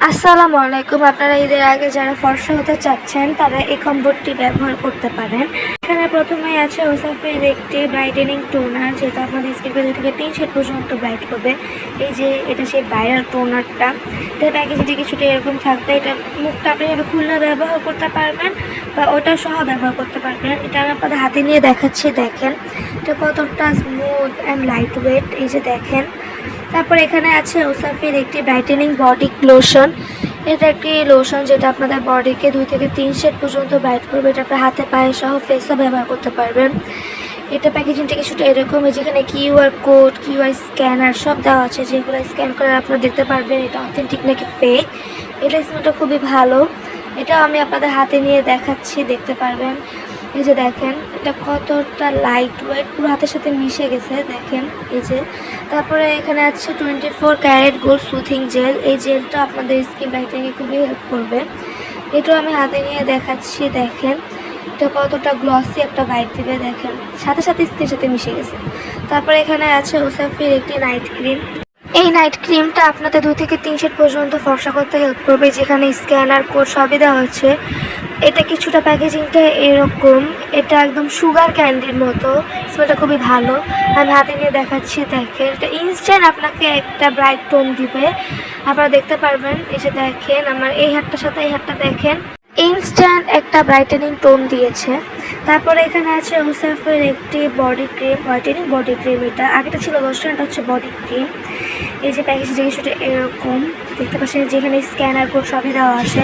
আসসালামু আলাইকুম। আপনারা ঈদের আগে যারা ফর্সা হতে চাচ্ছেন তারা এই কম্বোটি ব্যবহার করতে পারেন। এখানে প্রথমেই আছে ওসাফের একটি ব্রাইটেনিং টোনার, যেটা আপনাদের স্কিনকে 2 থেকে 3 শেড পর্যন্ত ব্রাইট করবে। এই যে এটা সেই ভাইরাল টোনারটা, এটা প্যাকেজিংটা কিছুটা এরকম থাকবে। এটা মুখটা আপনি এভাবে খুললে ব্যবহার করতে পারবেন বা ওটা সহ ব্যবহার করতে পারবেন। এটা আমি আপনাদের হাতে নিয়ে দেখাচ্ছি, দেখেন এটা কতটা স্মুথ অ্যান্ড লাইট ওয়েট। এই যে দেখেন। তারপর এখানে আছে ওসাফির একটি ব্রাইটেনিং বডি লোশন। এটা একটি লোশন যেটা আপনাদের বডিকে 2 থেকে 3 শেড পর্যন্ত ব্রাইট করবে। এটা আপনার হাতে পায়ে সহ ফেসও ব্যবহার করতে পারবেন। এটা প্যাকেজিংটা কিছুটা এরকম, যেখানে কিউআর কোড, কিউআর স্ক্যানার সব দেওয়া আছে, যেগুলো স্ক্যান করে আপনারা দেখতে পারবেন এটা অথেন্টিক নাকি ফেক। এটা স্মেলটা খুবই ভালো। এটা আমি আপনাদের হাতে নিয়ে দেখাচ্ছি, দেখতে পারবেন। এই যে দেখেন এটা কতটা লাইট ওয়েট, পুরো হাতের সাথে মিশে গেছে, দেখেন এই যে। তারপরে এখানে আছে 24 ক্যারেট গোল্ড সুথিং জেল। এই জেলটা আপনাদের স্কিন ব্রাইটেনিংয়ে খুবই হেল্প করবে। এটাও আমি হাতে নিয়ে দেখাচ্ছি, দেখেন এটা কতটা গ্লসি একটা ভাইব দিবে, দেখেন সাথে সাথে স্কিনের সাথে মিশে গেছে। তারপরে এখানে আছে ওসাফির একটি নাইট ক্রিম। এই নাইট ক্রিমটা আপনাদের 2 থেকে 3 শেড পর্যন্ত ফর্সা করতে হেল্প করবে, যেখানে স্ক্যানার কোড সবই দেওয়া হচ্ছে। এটা কিছুটা প্যাকেজিংটা এরকম, এটা একদম সুগার ক্যান্ডির মতো, স্মেলটা খুবই ভালো। আমি হাতে নিয়ে দেখাচ্ছি, দেখেন এটা ইনস্ট্যান্ট আপনাকে একটা ব্রাইট টোন দিবে, আপনারা দেখতে পারবেন। এই যে দেখেন আমার এই হাতটার সাথে এই হাতটা দেখেন, ইনস্ট্যান্ট একটা ব্রাইটেনিং টোন দিয়েছে। তারপরে এখানে আছে ওসাফের একটি body cream, whitening body cream. এটা আগেটা ছিল লোশন, এটা হচ্ছে বডি ক্রিম। এই যে প্যাকেজটা কিছুটা এরকম দেখতে পাচ্ছেন, যেখানে স্ক্যানার কোড সবই দেওয়া আছে।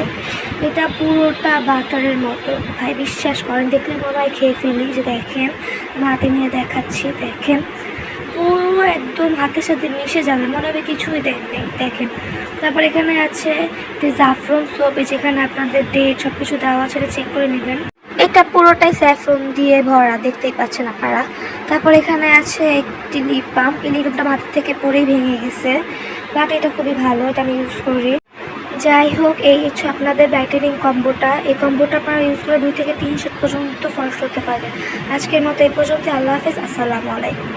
এটা পুরোটা বাটারের মতো, ভাই বিশ্বাস করেন, দেখলে মনে হয় খেয়ে ফেলি। যে দেখেন আমি হাতে নিয়ে দেখাচ্ছি, দেখেন পুরো একদম হাতের সাথে মিশে যাবে, মনে হবে কিছুই নেই, দেখেন। তারপর এখানে আছে জাফরান সোপ, যেখানে আপনাদের ডেট সব কিছু দেওয়া আছে, এটা চেক করে নেবেন। এটা পুরোটাই স্যাফরন দিয়ে ভরা, দেখতেই পাচ্ছেন আপনারা। তারপর এখানে আছে একটি লিপ বাম। এই লিপ বামটা মাথার থেকে পরেই ভেঙে গেছে, বাট এটা খুবই ভালো, এটা আমি ইউজ করি। যাই হোক, এই হচ্ছে আপনাদের ব্রাইটেনিং কম্বোটা। এই কম্বোটা আপনারা ইউজ করে 2 থেকে 3 শেড পর্যন্ত ফর্সা হতে পারেন। আজকের মতো এই পর্যন্ত। আল্লাহ হাফেজ, আসসালামু আলাইকুম।